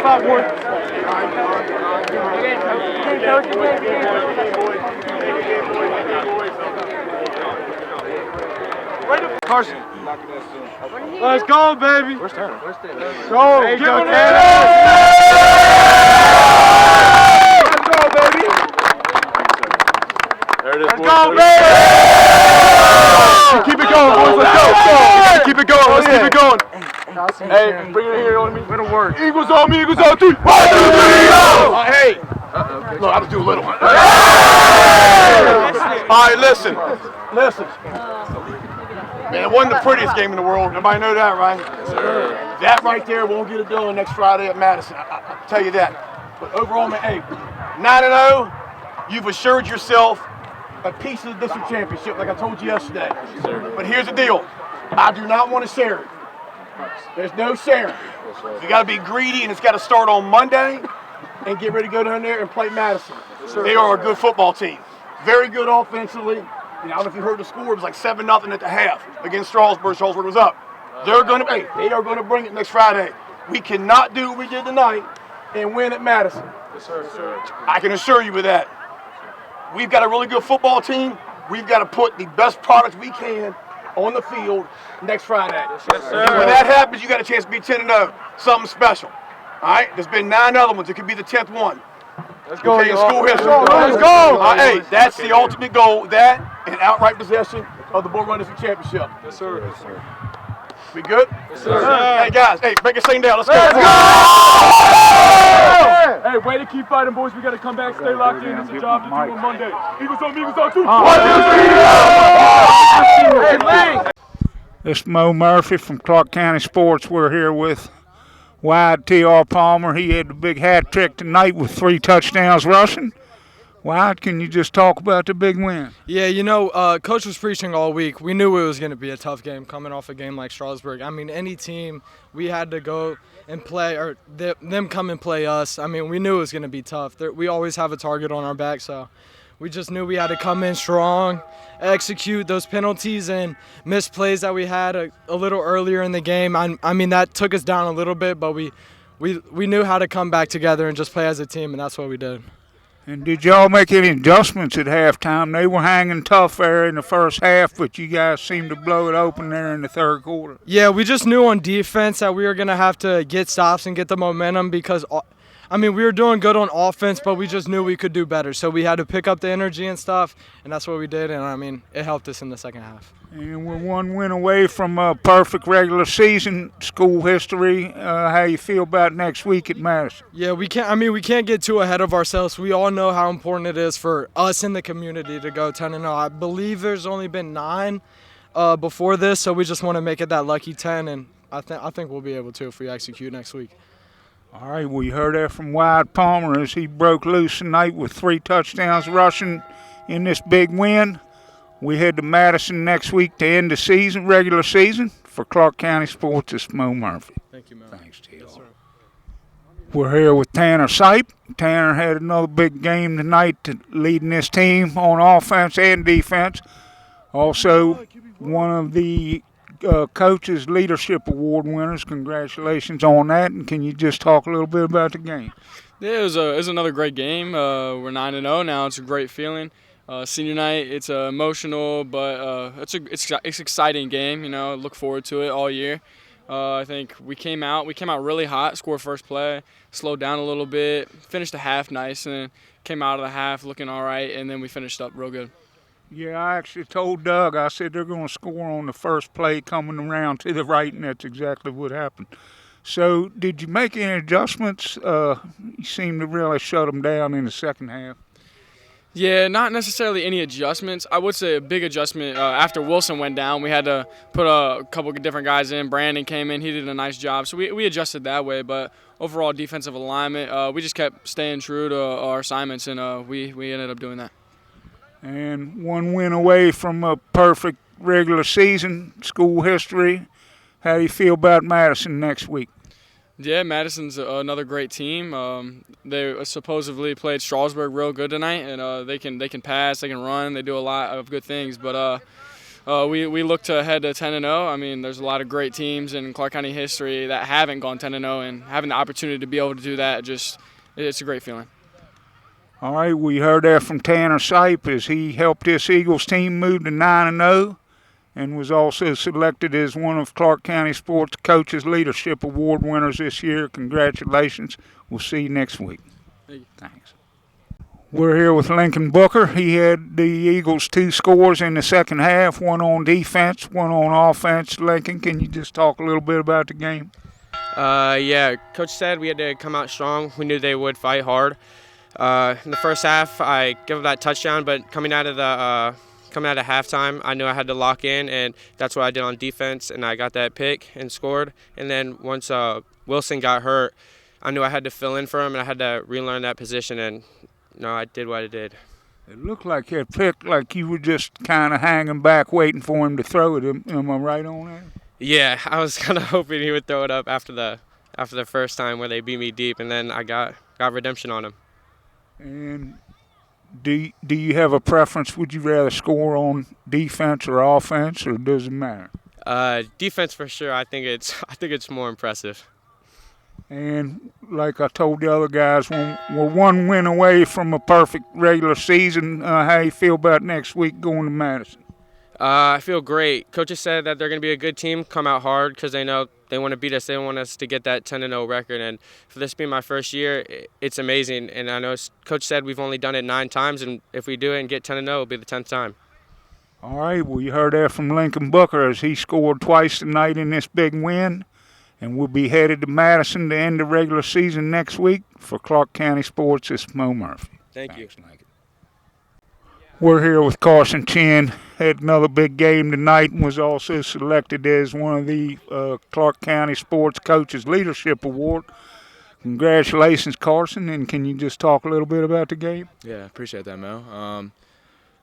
spot, boys. Carson. Let's go, baby. Where's Tanner? Go. Hey, go, Tanner. Let's go, baby. There it is, boys. Let's go, baby. Keep it going, boys. Let's go. Keep it going. Let's keep it going. Hey, bring it in here on me. Little work. Eagles on me. Eagles on 3. 1, 2, 3, go. Hey. Look, I'll just do a little one. All right, listen. Man, it wasn't the prettiest game in the world. Everybody know that, right? Yes, sir. That right there won't get it done next Friday at Madison. I'll tell you that. But overall, man, hey, 9-0, you've assured yourself a piece of the district championship, like I told you yesterday. Yes, sir. But here's the deal. I do not want to share it. There's no sharing. You got to be greedy, and it's got to start on Monday and get ready to go down there and play Madison. Yes, they are a good football team. Very good offensively. I don't know if you heard the score. It was like 7-0 at the half against Strasburg. Strasburg was up. They are going to bring it next Friday. We cannot do what we did tonight and win at Madison. Yes, sir. Yes, sir. I can assure you of that. We've got a really good football team. We've got to put the best products we can on the field next Friday. Yes, sir. And when that happens, you got a chance to be 10-0. Something special. All right? There's been 9 other ones. It could be the 10th one. Let's go. Okay, in school history. Let's go. Hey, that's the ultimate goal. That and outright possession of the Bull Run District Championship. Yes, sir. Yes, sir. We good? Yes, sir. Hey, guys. Hey, break this thing down. Let's go. Hey, way to keep fighting, boys. We got to come back, stay locked in. It's a job to do on Monday. Eagles on me, Eagles on 2. 1, 2, 3, go. Hey, this is Moe Murphy from Clarke County Sports. We're here with Wyatt Palmer. He had the big hat trick tonight with 3 touchdowns rushing. Wyatt, can you just talk about the big win? Yeah, Coach was preaching all week. We knew it was going to be a tough game coming off a game like Strasburg. I mean, any team, we had to go and play, or them come and play us. I mean, we knew it was going to be tough. We always have a target on our back, so we just knew we had to come in strong, execute those penalties and missed plays that we had a little earlier in the game. I mean, that took us down a little bit, but we knew how to come back together and just play as a team, and that's what we did. And did y'all make any adjustments at halftime? They were hanging tough there in the first half, but you guys seemed to blow it open there in the third quarter. Yeah, we just knew on defense that we were going to have to get stops and get the momentum because we were doing good on offense, but we just knew we could do better. So we had to pick up the energy and stuff, and that's what we did. And, it helped us in the second half. And we're 1 win away from a perfect regular season, school history. How you feel about next week at Madison? Yeah, we can't get too ahead of ourselves. We all know how important it is for us in the community to go 10-0. I believe there's only been 9 before this, so we just want to make it that lucky 10, and I think we'll be able to if we execute next week. All right, we heard that from Wyatt Palmer as he broke loose tonight with 3 touchdowns rushing in this big win. We head to Madison next week to end the season, regular season. For Clarke County Sports, it's Moe Murphy. Thank you, Moe. Thanks to you. Yes, sir. We're here with Tanner Sipe. Tanner had another big game tonight leading this team on offense and defense. Also, one of the Coaches Leadership Award winners. Congratulations on that. And can you just talk a little bit about the game? Yeah, it was another great game. We're 9-0 now. It's a great feeling. Senior night, it's emotional, but it's exciting game. Look forward to it all year. I think we came out really hot, scored first play, slowed down a little bit, finished the half nice, and then came out of the half looking all right, and then we finished up real good. Yeah, I actually told Doug, I said they're going to score on the first play coming around to the right, and that's exactly what happened. So did you make any adjustments? You seemed to really shut them down in the second half. Yeah, not necessarily any adjustments. I would say a big adjustment after Wilson went down. We had to put a couple of different guys in. Brandon came in. He did a nice job. So we adjusted that way. But overall defensive alignment, we just kept staying true to our assignments, and we ended up doing that. And 1 win away from a perfect regular season, school history. How do you feel about Madison next week? Yeah, Madison's another great team. They supposedly played Strasburg real good tonight, and they can pass, they can run, they do a lot of good things. But we look to head to 10-0. I mean, there's a lot of great teams in Clarke County history that haven't gone 10-0, and having the opportunity to be able to do that, it's a great feeling. All right, we heard that from Tanner Sipe as he helped this Eagles team move to 9-0 and was also selected as one of Clarke County Sports Coaches Leadership Award winners this year. Congratulations. We'll see you next week. Thank you. Thanks. We're here with Lincoln Booker. He had the Eagles 2 scores in the second half, one on defense, one on offense. Lincoln, can you just talk a little bit about the game? Yeah, Coach said we had to come out strong. We knew they would fight hard. In the first half, I gave them that touchdown, but coming out of halftime, I knew I had to lock in, and that's what I did on defense, and I got that pick and scored. And then once Wilson got hurt, I knew I had to fill in for him, and I had to relearn that position, and I did what I did. It looked like that pick, like you were just kind of hanging back waiting for him to throw it. Am I right on that? Yeah, I was kind of hoping he would throw it up after the first time where they beat me deep, and then I got redemption on him. And do you have a preference? Would you rather score on defense or offense, or does it matter? Defense for sure. I think it's more impressive. And like I told the other guys, we're one win away from a perfect regular season. How you feel about next week going to Madison? I feel great. Coaches said that they're going to be a good team, come out hard because they know they want to beat us. They want us to get that 10-0 record. And for this being my first year, it's amazing. And I know Coach said we've only done it 9 times, and if we do it and get 10-0, it'll be the 10th time. All right, well, you heard that from Lincoln Booker as he scored twice tonight in this big win. And we'll be headed to Madison to end the regular season next week. For Clarke County Sports, it's Moe Murphy. Thanks, you. We're here with Carson Chinn. Had another big game tonight and was also selected as one of the Clarke County Sports Coaches Leadership Award. Congratulations, Carson, and can you just talk a little bit about the game? Yeah, appreciate that, Mo.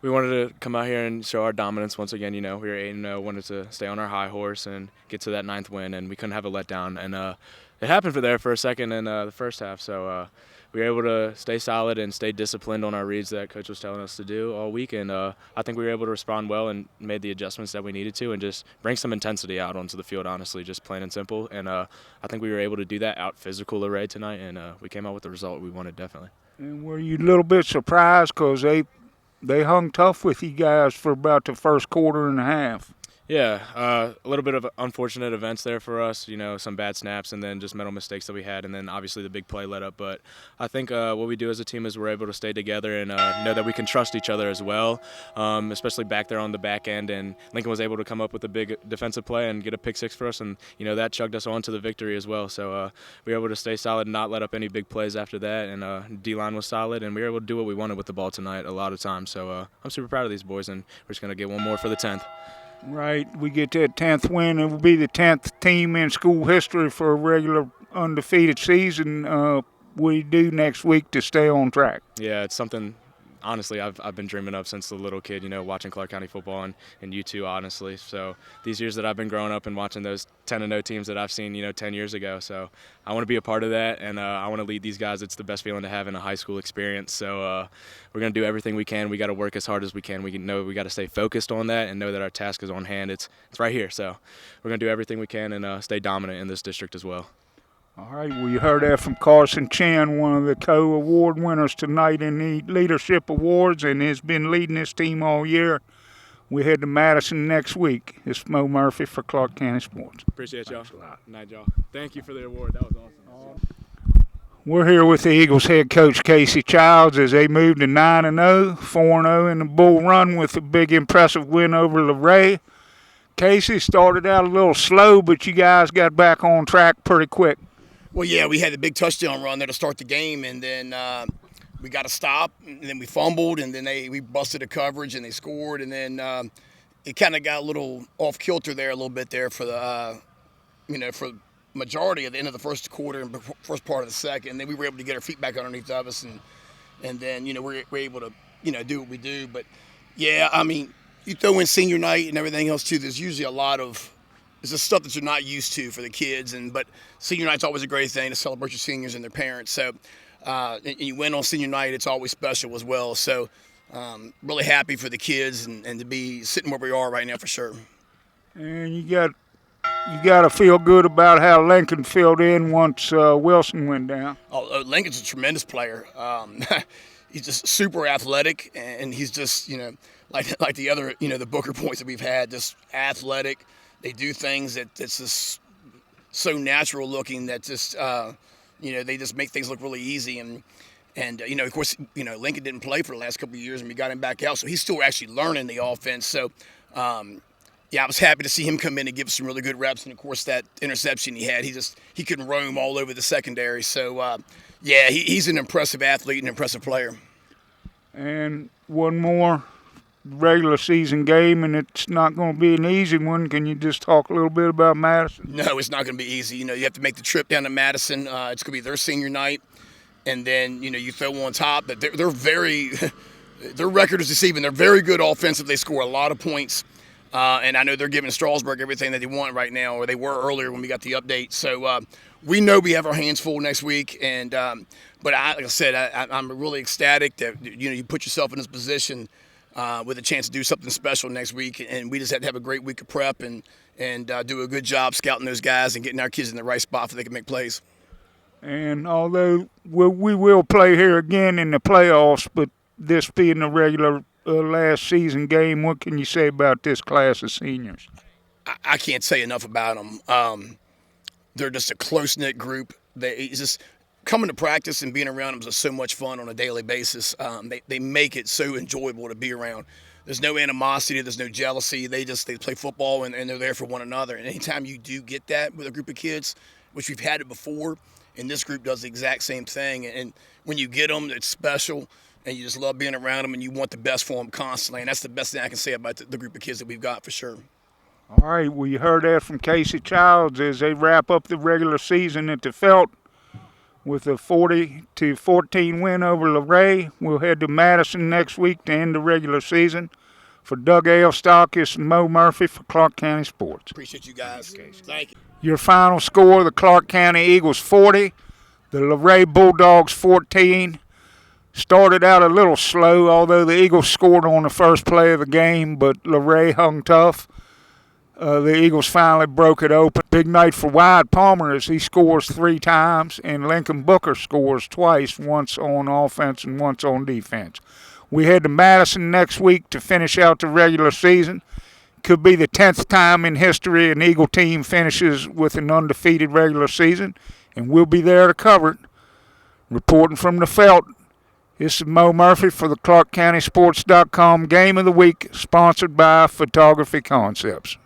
We wanted to come out here and show our dominance once again. We were 8-0, wanted to stay on our high horse and get to that 9th win, and we couldn't have a letdown. And it happened for a second in the first half, so we were able to stay solid and stay disciplined on our reads that Coach was telling us to do all week. And I think we were able to respond well and made the adjustments that we needed to and just bring some intensity out onto the field, honestly, just plain and simple. And I think we were able to do that, out-physical Luray tonight, and we came out with the result we wanted, definitely. And were you a little bit surprised because they hung tough with you guys for about the first quarter and a half? Yeah, a little bit of unfortunate events there for us, some bad snaps and then just mental mistakes that we had, and then obviously the big play let up. But I think what we do as a team is we're able to stay together and know that we can trust each other as well, especially back there on the back end. And Lincoln was able to come up with a big defensive play and get a pick 6 for us, and that chugged us on to the victory as well. So we were able to stay solid and not let up any big plays after that, and D-line was solid, and we were able to do what we wanted with the ball tonight a lot of times. So I'm super proud of these boys, and we're just going to get one more for the 10th. Right, we get that 10th win. It will be the 10th team in school history for a regular undefeated season. What do you do next week to stay on track? Yeah, it's something, honestly, I've been dreaming of since a little kid, watching Clarke County football and you too, honestly. So these years that I've been growing up and watching those 10-0 teams that I've seen, 10 years ago. So I want to be a part of that, and I want to lead these guys. It's the best feeling to have in a high school experience. So we're going to do everything we can. We got to work as hard as we can. We know we got to stay focused on that and know that our task is on hand. It's right here. So we're going to do everything we can and stay dominant in this district as well. All right, well, you heard that from Carson Chinn, one of the co-award winners tonight in the Leadership Awards, and has been leading this team all year. We head to Madison next week. It's Moe Murphy for Clarke County Sports. Appreciate y'all. Night, y'all. Thank you for the award. That was awesome. We're here with the Eagles head coach Casey Childs as they move to 9-0, 4-0 in the Bull Run with a big impressive win over Luray. Casey started out a little slow, but you guys got back on track pretty quick. Well, yeah, we had the big touchdown run there to start the game, and then we got a stop, and then we fumbled, and then we busted a coverage, and they scored, and then it kind of got a little off kilter there a little bit there for the for majority of the end of the first quarter and first part of the second. And then we were able to get our feet back underneath of us, and then we're able to do what we do. But yeah, I mean, you throw in senior night and everything else too. There's usually a lot of stuff that you're not used to for the kids, but senior night's always a great thing to celebrate your seniors and their parents. So and you win on senior night, it's always special as well. So really happy for the kids and to be sitting where we are right now for sure. And you got to feel good about how Lincoln filled in once Wilson went down. Oh, Lincoln's a tremendous player. He's just super athletic, and he's just, like the other, the Booker points that we've had, just athletic. They do things that's just so natural looking that just, they just make things look really easy. And of course, Lincoln didn't play for the last couple of years, and we got him back out, so he's still actually learning the offense. So, I was happy to see him come in and give us some really good reps. And, of course, that interception he had, he could roam all over the secondary. So, he's an impressive athlete and impressive player. And one more regular season game, and it's not going to be an easy one. Can you just talk a little bit about Madison? No, it's not going to be easy. You have to make the trip down to Madison. It's going to be their senior night. And then, you throw on top that they're very – their record is deceiving. They're very good offensive. They score a lot of points. And I know they're giving Strasburg everything that they want right now, or they were earlier when we got the update. So we know we have our hands full next week. And but like I said, I'm really ecstatic that you put yourself in this position with a chance to do something special next week. And we just have to have a great week of prep and do a good job scouting those guys and getting our kids in the right spot so they can make plays. And although we will play here again in the playoffs, but this being the regular last season game, what can you say about this class of seniors? I can't say enough about them. They're just a close-knit group. It's just coming to practice and being around them is just so much fun on a daily basis. They make it so enjoyable to be around. There's no animosity. There's no jealousy. They play football, and they're there for one another. And anytime you do get that with a group of kids, which we've had it before, and this group does the exact same thing. And when you get them, it's special. And you just love being around them, and you want the best for them constantly. And that's the best thing I can say about the group of kids that we've got for sure. All right, well, you heard that from Casey Childs as they wrap up the regular season at the Felt with a 40-14 win over Luray. We'll head to Madison next week to end the regular season. For Doug Ailstock and Moe Murphy for Clarke County Sports. Appreciate you guys. Thank you. Your final score, the Clarke County Eagles 40, the Luray Bulldogs 14. Started out a little slow, although the Eagles scored on the first play of the game, but Luray hung tough. The Eagles finally broke it open. Big night for Wyatt Palmer as he scores 3 times, and Lincoln Booker scores twice, once on offense and once on defense. We head to Madison next week to finish out the regular season. Could be the 10th time in history an Eagle team finishes with an undefeated regular season, and we'll be there to cover it. Reporting from the Felt, this is Moe Murphy for the ClarkeCountySports.com Game of the Week, sponsored by Photography Concepts.